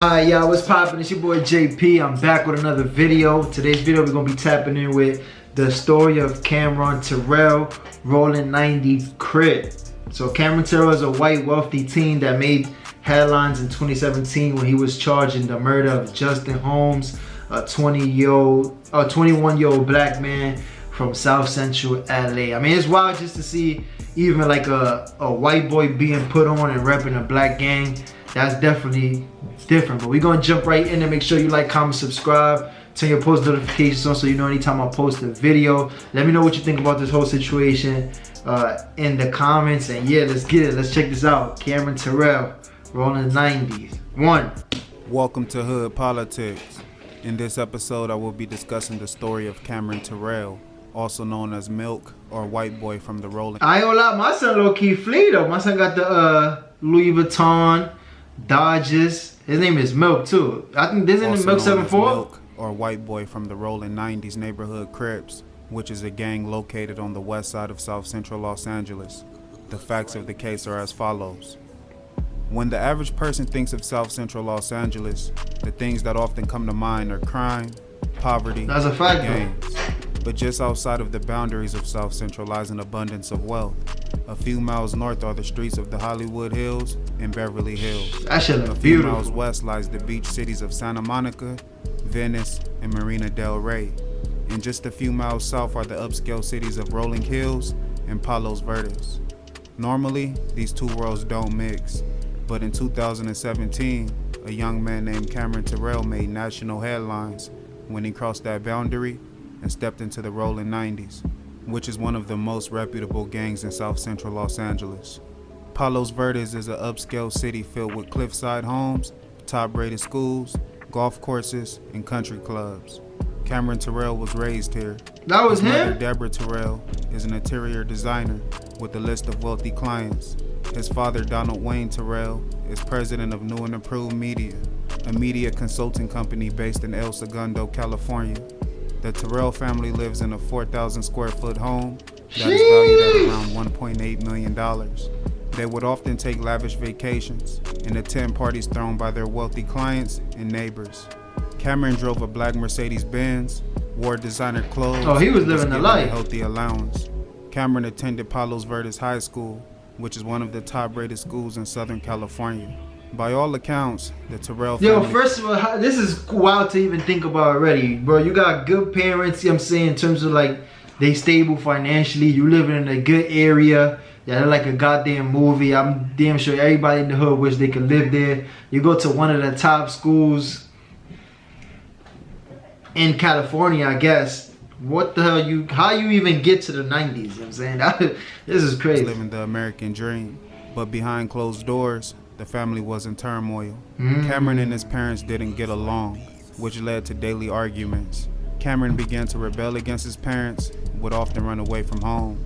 Hi, y'all, what's poppin'? It's your boy JP. I'm back with another video. Today's video, we're gonna be tapping in with the story of Cameron Terrell, Rollin 90 Crip. So Cameron Terrell is a white wealthy teen that made headlines in 2017 when he was charged in the murder of Justin Holmes, a 21-year-old black man from South Central LA. I mean, it's wild just to see even like a white boy being put on and repping a black gang. That's definitely different, but we're gonna jump right in and make sure you like, comment, subscribe, turn your post notifications on so you know anytime I post a video. Let me know what you think about this whole situation in the comments, and yeah, let's get it. Let's check this out. Cameron Terrell, Rollin 90s. Welcome to Hood Politics. In this episode, I will be discussing the story of Cameron Terrell, also known as Milk or White Boy from the Rollin. I ain't gonna lie, my son low-key flee though. My son got the Louis Vuitton Dodges. His name is Milk too. I think this is Milk 74. Milk or White Boy from the Rollin 90s neighborhood Crips, which is a gang located on the west side of South Central Los Angeles. The facts of the case are as follows. When the average person thinks of South Central Los Angeles, the things that often come to mind are crime, poverty, That's a fact, and gangs. But just outside of the boundaries of South Central lies an abundance of wealth. A few miles north are the streets of the Hollywood Hills and Beverly Hills. That shit look A few beautiful. miles west lies the beach cities of Santa Monica, Venice, and Marina del Rey. And just a few miles south are the upscale cities of Rolling Hills and Palos Verdes. Normally, these two worlds don't mix, but in 2017, a young man named Cameron Terrell made national headlines when he crossed that boundary and stepped into the Rollin 90s, which is one of the most reputable gangs in South Central Los Angeles. Palos Verdes is an upscale city filled with cliffside homes, top-rated schools, golf courses, and country clubs. Cameron Terrell was raised here. That was His mother, him? Deborah Terrell, is an interior designer with a list of wealthy clients. His father, Donald Wayne Terrell, is president of New and Improved Media, a media consulting company based in El Segundo, California. The Terrell family lives in a 4,000 square foot home that is valued at around $1.8 million. They would often take lavish vacations and attend parties thrown by their wealthy clients and neighbors. Cameron drove a black Mercedes-Benz, wore designer clothes, Oh, he was and living the given life. a healthy allowance. Cameron attended Palos Verdes High School, which is one of the top-rated schools in Southern California. By all accounts, the Terrell family... Yo, first of all, this is wild to even think about already. Bro, you got good parents, you know what I'm saying, in terms of like, they stable financially, you live in a good area. Yeah, they're like a goddamn movie. I'm damn sure everybody in the hood wish they could live there. You go to one of the top schools in California, I guess. What the hell, how you even get to the 90s, you know what I'm saying? This is crazy. Living the American dream. But behind closed doors, the family was in turmoil. Cameron and his parents didn't get along, which led to daily arguments. Cameron began to rebel against his parents, would often run away from home.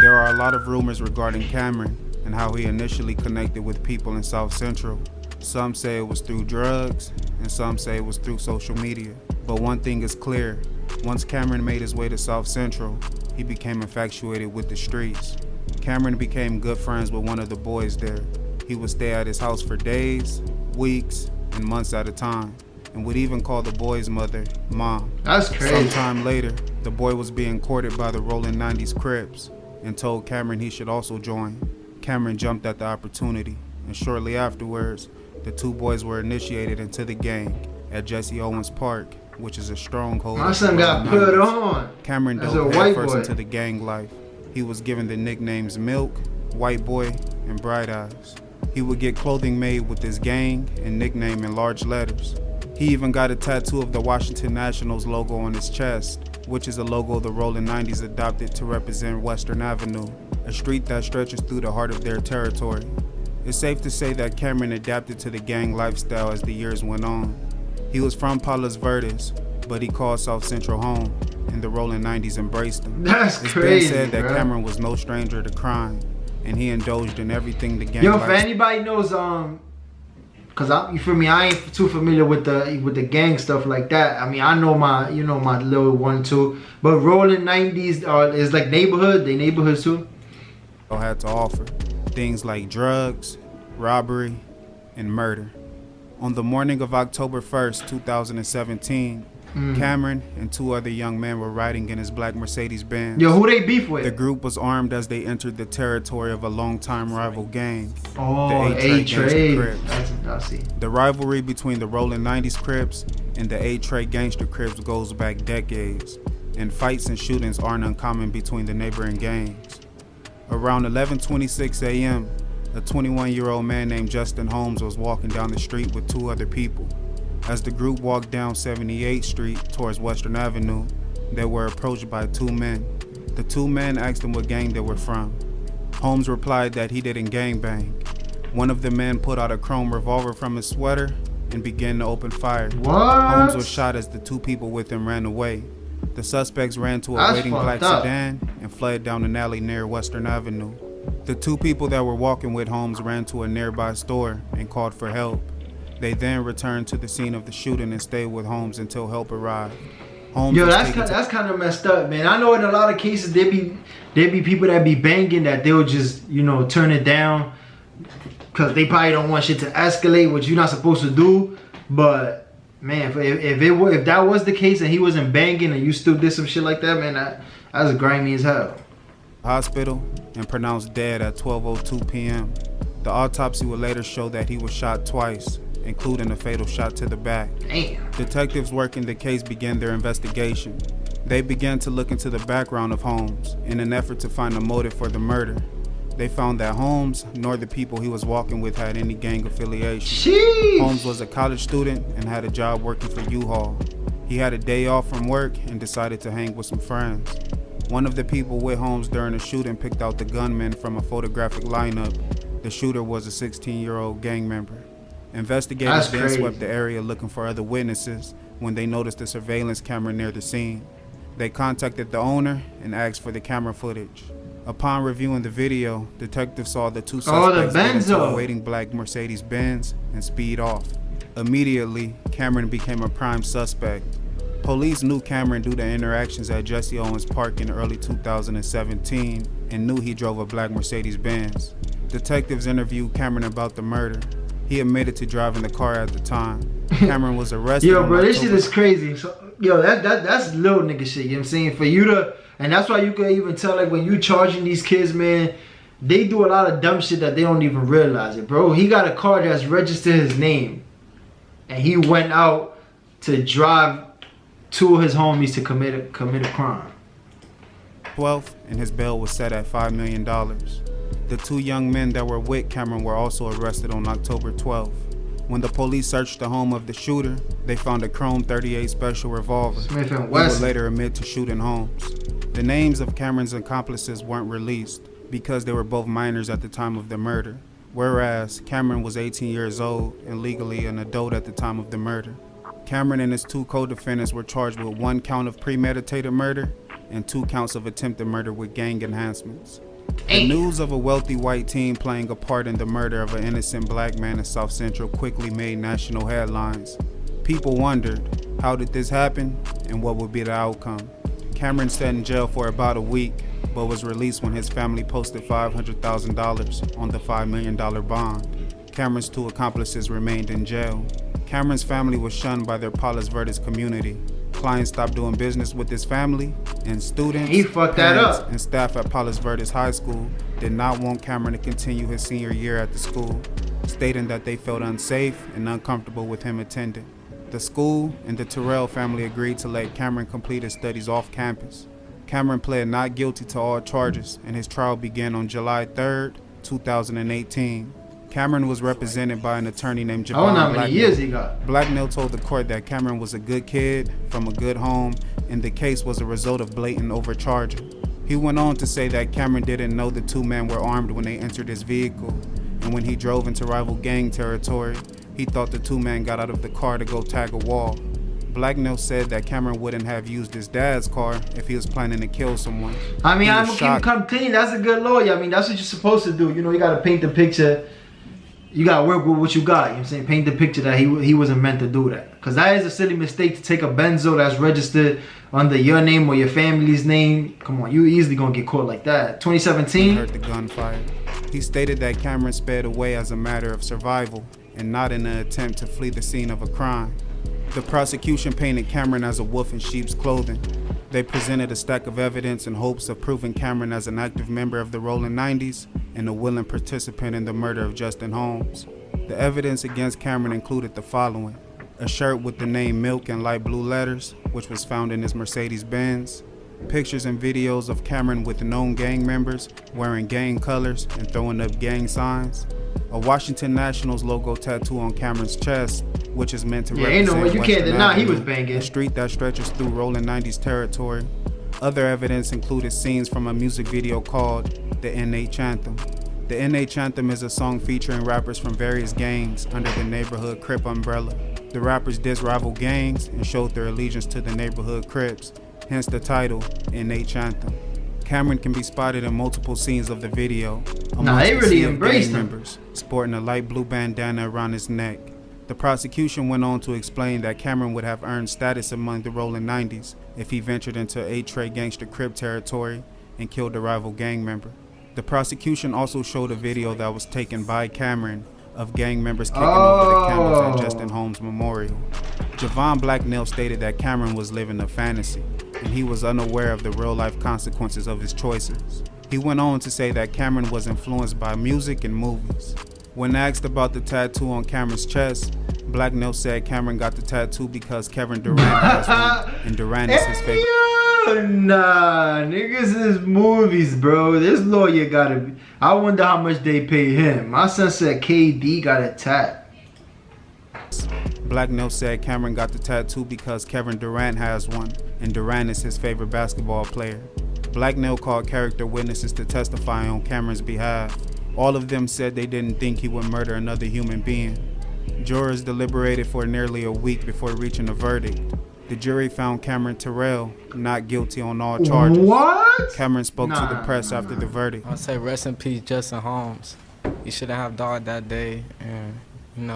There are a lot of rumors regarding Cameron and how he initially connected with people in South Central. Some say it was through drugs, and some say it was through social media. But one thing is clear, once Cameron made his way to South Central, he became infatuated with the streets. Cameron became good friends with one of the boys there. He would stay at his house for days, weeks, and months at a time, and would even call the boy's mother Mom. That's crazy. Sometime later, the boy was being courted by the Rollin 90s Crips and told Cameron he should also join. Cameron jumped at the opportunity, and shortly afterwards, the two boys were initiated into the gang at Jesse Owens Park, which is a stronghold. My son got put on. Cameron As dove a white headfirst boy. into the gang life. He was given the nicknames Milk, White Boy, and Bright Eyes. He would get clothing made with his gang and nickname in large letters. He even got a tattoo of the Washington Nationals logo on his chest, which is a logo the Rollin 90s adopted to represent Western Avenue, a street that stretches through the heart of their territory. It's safe to say that Cameron adapted to the gang lifestyle as the years went on. He was from Palos Verdes, but he called South Central home, and the Rollin 90s embraced him. That's It's crazy, been said that bro. Cameron was no stranger to crime, and he indulged in everything the gang Yo, if lifestyle. anybody knows, cause you feel me, I ain't too familiar with the gang stuff like that. I mean, I know my little 1-2, but Rollin 90s is like neighborhoods too. Had to offer things like drugs, robbery, and murder. On the morning of October 1st, 2017, Cameron and 2 other young men were riding in his black Mercedes-Benz. Yo, who they beef with? The group was armed as they entered the territory of a longtime rival gang, the A-Trade Crips. I see. The rivalry between the Rollin 90s Crips and the A-Trade Gangster Crips goes back decades, and fights and shootings aren't uncommon between the neighboring gangs. Around 11:26 a.m., a 21-year-old man named Justin Holmes was walking down the street with 2 other people. As the group walked down 78th Street towards Western Avenue, they were approached by 2 men. The 2 men asked them what gang they were from. Holmes replied that he didn't gangbang. One of the men put out a chrome revolver from his sweater and began to open fire. What? Holmes was shot as the 2 people with him ran away. The suspects ran to a waiting black sedan and fled down an alley near Western Avenue. The 2 people that were walking with Holmes ran to a nearby store and called for help. They then returned to the scene of the shooting and stayed with Holmes until help arrived. Holmes that's kind of messed up, man. I know in a lot of cases there be people that be banging that they'll just, you know, turn it down because they probably don't want shit to escalate, which you're not supposed to do. But man, if that was the case and he wasn't banging and you still did some shit like that, man, that's grimy as hell. Hospital and pronounced dead at 12:02 p.m. The autopsy would later show that he was shot twice, including a fatal shot to the back. Damn. Detectives working the case began their investigation. They began to look into the background of Holmes in an effort to find a motive for the murder. They found that Holmes, nor the people he was walking with, had any gang affiliation. Sheesh. Holmes was a college student and had a job working for U-Haul. He had a day off from work and decided to hang with some friends. One of the people with Holmes during the shooting picked out the gunman from a photographic lineup. The shooter was a 16-year-old gang member. Investigators then swept the area looking for other witnesses when they noticed a surveillance camera near the scene. They contacted the owner and asked for the camera footage. Upon reviewing the video, detectives saw the 2 suspects get into a waiting black Mercedes-Benz and speed off. Immediately, Cameron became a prime suspect. Police knew Cameron due to interactions at Jesse Owens Park in early 2017 and knew he drove a black Mercedes-Benz. Detectives interviewed Cameron about the murder. He admitted to driving the car at the time. Cameron was arrested. Yo, bro, this shit is crazy. So, yo, that's little nigga shit. You know what I'm saying? For you to, and that's why you can even tell, like, when you charging these kids, man, they do a lot of dumb shit that they don't even realize it, bro. He got a car that's registered his name, and he went out to drive 2 of his homies to commit a crime. 12th, and his bail was set at $5 million. The 2 young men that were with Cameron were also arrested on October 12th. When the police searched the home of the shooter, they found a chrome .38 special revolver. Smith and Wesson. Wesson. He would later admit to shooting Holmes. The names of Cameron's accomplices weren't released because they were both minors at the time of the murder, whereas Cameron was 18 years old and legally an adult at the time of the murder. Cameron and his 2 co-defendants were charged with 1 count of premeditated murder and 2 counts of attempted murder with gang enhancements. The news of a wealthy white teen playing a part in the murder of an innocent black man in South Central quickly made national headlines. People wondered, how did this happen and what would be the outcome? Cameron sat in jail for about a week, but was released when his family posted $500,000 on the $5 million bond. Cameron's 2 accomplices remained in jail. Cameron's family was shunned by their Palos Verdes community. Clients stopped doing business with his family, and students, he fucked that up, and staff at Palos Verdes High School did not want Cameron to continue his senior year at the school, stating that they felt unsafe and uncomfortable with him attending. The school and the Terrell family agreed to let Cameron complete his studies off campus. Cameron pled not guilty to all charges, and his trial began on July 3rd, 2018. Cameron was represented by an attorney named Javon. I don't know how many years he got. Blacknell told the court that Cameron was a good kid from a good home, and the case was a result of blatant overcharging. He went on to say that Cameron didn't know the 2 men were armed when they entered his vehicle, and when he drove into rival gang territory, he thought the 2 men got out of the car to go tag a wall. Blacknell said that Cameron wouldn't have used his dad's car if he was planning to kill someone. I mean, I'm gonna keep him come clean. That's a good lawyer. I mean, that's what you're supposed to do. You know, you gotta paint the picture. You gotta work with what you got. You know what I'm saying? Paint the picture that he wasn't meant to do that. Because that is a silly mistake to take a benzo that's registered under your name or your family's name. Come on, you easily gonna get caught like that. 2017. He heard the gunfire. He stated that Cameron sped away as a matter of survival and not in an attempt to flee the scene of a crime. The prosecution painted Cameron as a wolf in sheep's clothing. They presented a stack of evidence in hopes of proving Cameron as an active member of the Rollin 90s and a willing participant in the murder of Justin Holmes. The evidence against Cameron included the following: a shirt with the name Milk in light blue letters, which was found in his Mercedes-Benz, pictures and videos of Cameron with known gang members wearing gang colors and throwing up gang signs, a Washington Nationals logo tattoo on Cameron's chest, which is meant to represent you can't deny he was banging. A street that stretches through Rollin 90s territory. Other evidence included scenes from a music video called The NH Anthem. The NH Anthem is a song featuring rappers from various gangs under the neighborhood Crip umbrella. The rappers diss rival gangs and showed their allegiance to the neighborhood Crips, hence the title NH Anthem. Cameron can be spotted in multiple scenes of the video. They really embraced him. Members, sporting a light blue bandana around his neck. The prosecution went on to explain that Cameron would have earned status among the Rollin 90s if he ventured into 8-tray gangster Crip territory and killed a rival gang member. The prosecution also showed a video that was taken by Cameron of gang members kicking over the candles at Justin Holmes Memorial. Javon Blacknell stated that Cameron was living a fantasy, and he was unaware of the real-life consequences of his choices. He went on to say that Cameron was influenced by music and movies. When asked about the tattoo on Cameron's chest, Blacknell said Cameron got the tattoo because Kevin Durant has one, and Durant is his favorite. Nah, niggas is movies, bro. This lawyer gotta be. I wonder how much they pay him. My son said KD got a tat. Blacknell said Cameron got the tattoo because Kevin Durant has one, and Durant is his favorite basketball player. Blacknell called character witnesses to testify on Cameron's behalf. All of them said they didn't think he would murder another human being. Jurors deliberated for nearly a week before reaching a verdict. The jury found Cameron Terrell not guilty on all charges. What? Cameron spoke to the press after the verdict. I'd say rest in peace, Justin Holmes. He shouldn't have died that day, and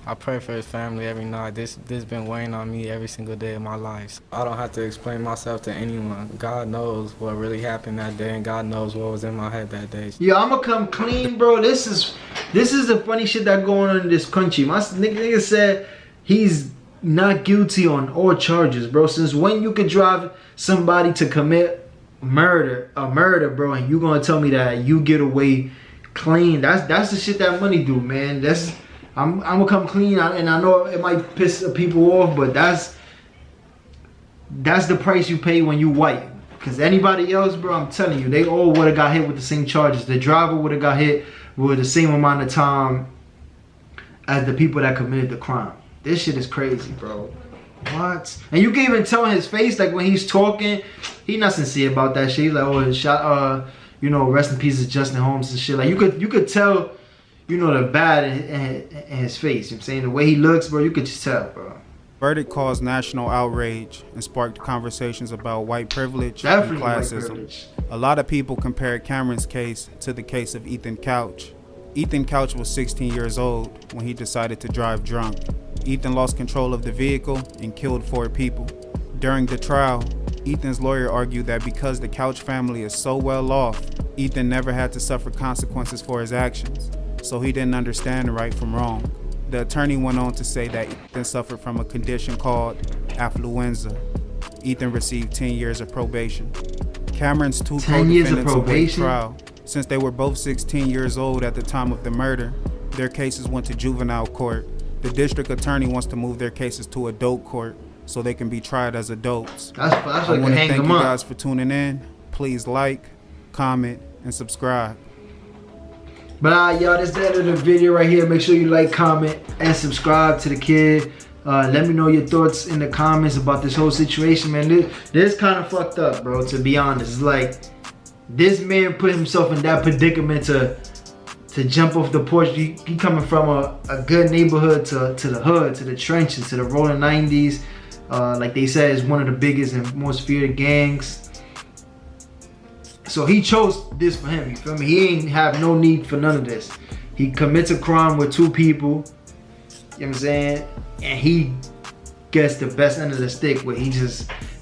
I pray for his family every night. This been weighing on me every single day of my life. I don't have to explain myself to anyone. God knows what really happened that day, and God knows what was in my head that day. Yeah, I'ma come clean, bro. This is the funny shit that going on in this country. My nigga said he's not guilty on all charges, bro. Since when you could drive somebody to commit murder, bro, and you gonna tell me that you get away clean? That's the shit that money do, man. I'm gonna come clean, and I know it might piss people off, but that's the price you pay when you white. Cause anybody else, bro, I'm telling you, they all would have got hit with the same charges. The driver would have got hit with the same amount of time as the people that committed the crime. This shit is crazy, bro. What? And you can even tell in his face, like when he's talking, he not sincere about that shit. He's like, oh, shot, rest in peace, Justin Holmes and shit. Like you could tell, the bad in his face. You know what I'm saying? The way he looks, bro, you could just tell, bro. Verdict caused national outrage and sparked conversations about white privilege and classism. A lot of people compared Cameron's case to the case of Ethan Couch. Ethan Couch was 16 years old when he decided to drive drunk. Ethan lost control of the vehicle and killed 4 people. During the trial, Ethan's lawyer argued that because the Couch family is so well off, Ethan never had to suffer consequences for his actions, so he didn't understand right from wrong. The attorney went on to say that Ethan suffered from a condition called affluenza. Ethan received 10 years of probation. Cameron's 2 co-defendants await trial. Since they were both 16 years old at the time of the murder, their cases went to juvenile court. The district attorney wants to move their cases to adult court so they can be tried as adults. That's I want to thank you guys for tuning in. Please like, comment, and subscribe. But y'all, that's the end of the video right here. Make sure you like, comment, and subscribe to the kid. Let me know your thoughts in the comments about this whole situation, man. This kind of fucked up, bro, to be honest. It's like, this man put himself in that predicament to jump off the porch. He coming from a good neighborhood to the hood, to the trenches, to the Rollin 90s. Like they said, is one of the biggest and most feared gangs. So he chose this for him, you feel me? He ain't have no need for none of this. He commits a crime with 2 people, you know what I'm saying? And he gets the best end of the stick where he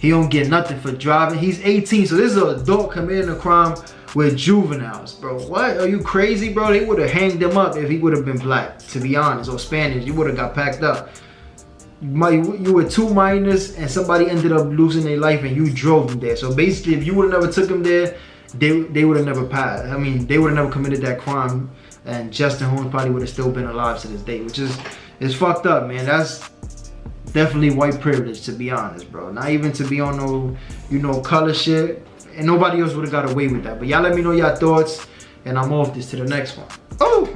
don't get nothing for driving. He's 18, so this is an adult committing a crime with juveniles, bro. What? Are you crazy, bro? They would have hanged him up if he would have been black, to be honest, or Spanish. You would have got packed up. You were 2 minors and somebody ended up losing their life and you drove them there. So basically, if you would have never took them there, they would have never passed. I mean, they would have never committed that crime, and Justin Holmes probably would have still been alive to this day, which is fucked up, man. That's definitely white privilege, to be honest, bro. Not even to be on no, you know, color shit. And nobody else would have got away with that. But y'all let me know your thoughts, and I'm off this to the next one. Oh!